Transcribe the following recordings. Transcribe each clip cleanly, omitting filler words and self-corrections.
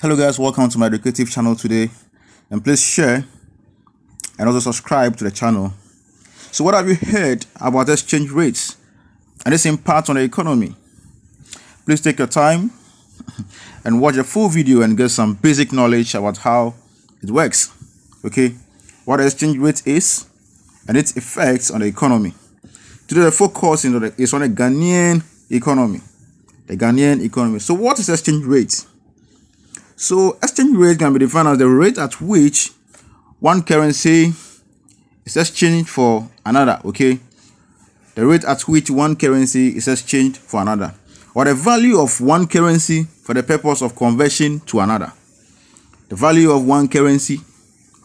Hello guys, welcome to my educative channel today, and please share and also subscribe to the channel. So what have you heard about exchange rates and its impact on the economy? Please take your time and watch the full video and get some basic knowledge about how it works. Okay, what the exchange rate is and its effects on the economy. Today the focus is on the Ghanaian economy. The Ghanaian economy. So what is exchange rate? So exchange rate can be defined as the rate at which one currency is exchanged for another. Okay, the rate at which one currency is exchanged for another, or the value of one currency for the purpose of conversion to another. The value of one currency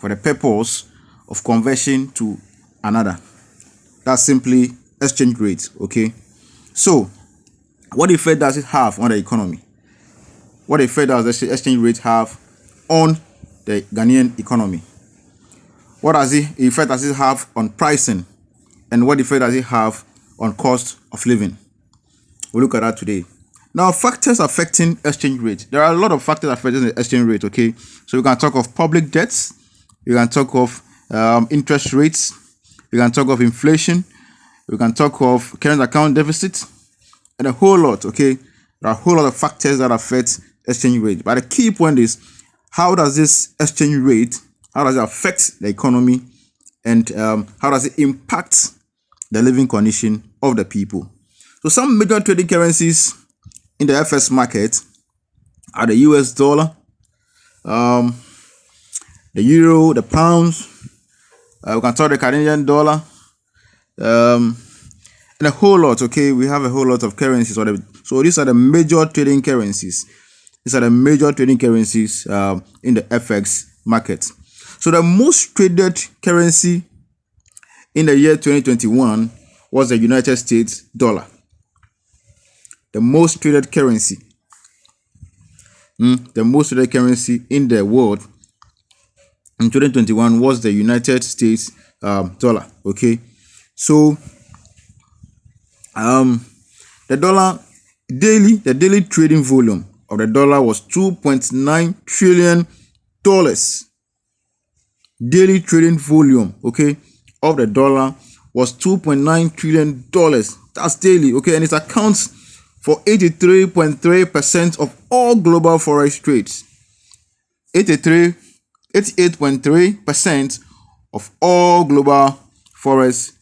for the purpose of conversion to another. That's simply exchange rate. Okay, so what effect does it have on the economy? What effect does the exchange rate have on the Ghanaian economy? What effect does it have on pricing? And what effect does it have on cost of living? We'll look at that today. Now, factors affecting exchange rate. There are a lot of factors affecting the exchange rate, okay? So we can talk of public debts. We can talk of interest rates. We can talk of inflation. We can talk of current account deficit. And a whole lot, okay? There are a whole lot of factors that affect exchange rate. But the key point is, how does this exchange rate, how does it affect the economy, and how does it impact the living condition of the people? So some major trading currencies in the FX market are the US dollar, the euro, the pounds, we can talk the Canadian dollar, and a whole lot. Okay, we have a whole lot of currencies. So these are the major trading currencies. These are the major trading currencies in the FX market. So the most traded currency in the year 2021 was the United States dollar. The most traded currency. The most traded currency in the world in 2021 was the United States dollar. Okay, so the daily trading volume of the dollar was $2.9 trillion. Daily trading volume, okay, of the dollar was $2.9 trillion. That's daily, okay, and it accounts for 83.3% of all global forex trades. 88.3% of all global forex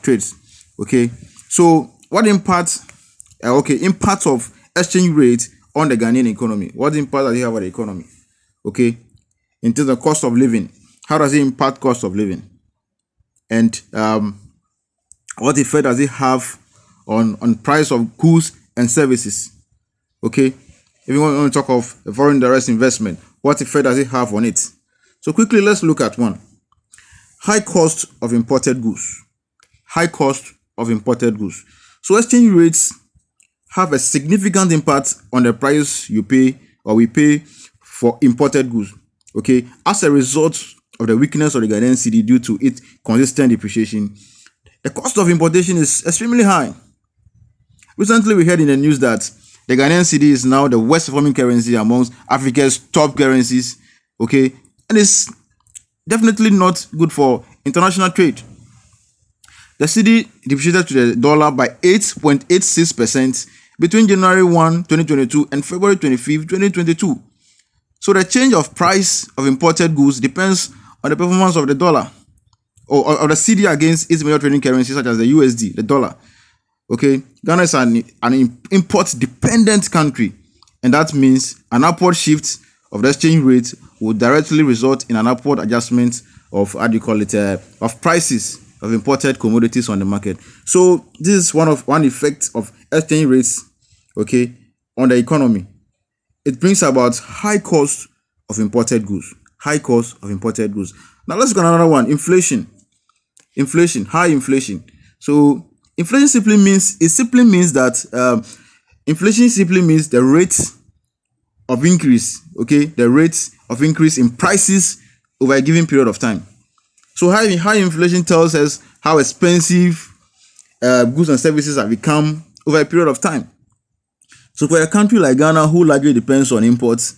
trades. Okay, so what impact of exchange rate on the Ghanaian economy? What impact does it have on the economy? Okay, in terms of cost of living, how does it impact cost of living? And what effect does it have on price of goods and services? Okay, if you want to talk of foreign direct investment, what effect does it have on it? So quickly, let's look at one. High cost of imported goods. High cost of imported goods. So exchange rates have a significant impact on the price you pay or we pay for imported goods. Okay, as a result of the weakness of the Ghanaian cedi due to its consistent depreciation, the cost of importation is extremely high. Recently, we heard in the news that the Ghanaian cedi is now the worst performing currency amongst Africa's top currencies. Okay, and it's definitely not good for international trade. The cedi depreciated to the dollar by 8.86% between January 1, 2022 and February 25, 2022. So the change of price of imported goods depends on the performance of the dollar or of the cedi against its major trading currencies such as the USD, the dollar. Okay, Ghana is an import-dependent country, and that means an upward shift of the exchange rate will directly result in an upward adjustment of of prices of imported commodities on the market. So this is one effect of exchange rates, okay, on the economy. It brings about high cost of imported goods. High cost of imported goods. Now let's look at another one. Inflation. High inflation. So inflation simply means that inflation simply means the rate of increase. Okay, the rate of increase in prices over a given period of time. So high inflation tells us how expensive goods and services have become over a period of time. So for a country like Ghana, who largely depends on imports,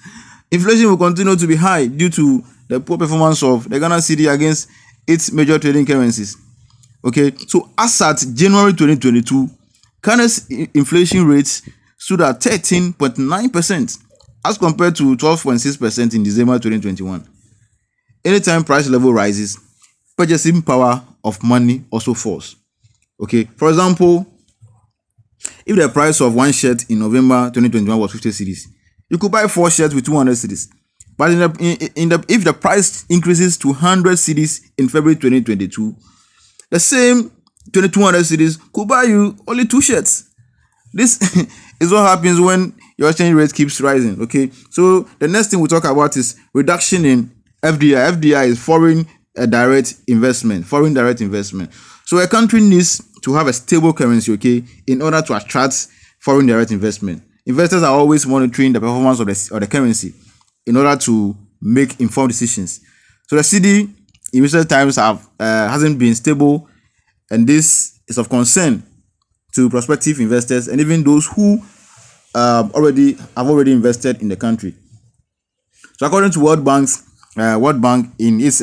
Inflation will continue to be high due to the poor performance of the Ghana cedi against its major trading currencies. Okay, so as at January 2022, Ghana's inflation rate stood at 13.9% as compared to 12.6% in December 2021. Anytime price level rises, purchasing power of money also falls. Okay, for example, if the price of one shirt in November 2021 was 50 cedis, you could buy 4 shirts with 200 cedis. But if the price increases to 100 cedis in February 2022, the same 2200 cedis could buy you only 2 shirts. This is what happens when your exchange rate keeps rising. Okay, so the next thing we talk about is reduction in FDI. FDI is foreign direct investment. So a country needs to have a stable currency, okay, in order to attract foreign direct investment. Investors are always monitoring the performance of the currency in order to make informed decisions. So the cedi in recent times hasn't been stable, and this is of concern to prospective investors and even those who have already invested in the country. So according to World Bank in its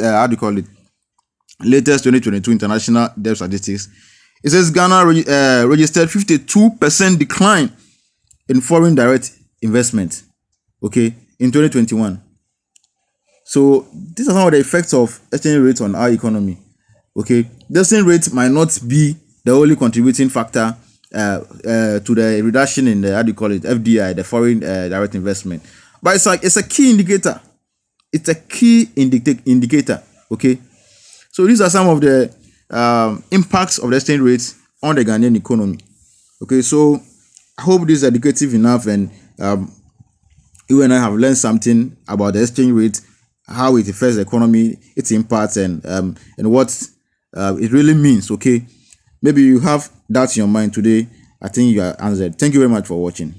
latest 2022 international debt statistics, it says Ghana registered 52% decline in foreign direct investment, okay, in 2021. So these are some of the effects of exchange rates on our economy. Okay, the exchange rate might not be the only contributing factor to the reduction in the FDI, the foreign direct investment, but it's a key indicator. It's a key indicator. Okay, so these are some of the impacts of the exchange rates on the Ghanaian economy. Okay, so I hope this is educative enough, and you and I have learned something about the exchange rate, how it affects the economy, its impacts, and what it really means. Okay, maybe you have that in your mind today. I think you are answered. Thank you very much for watching.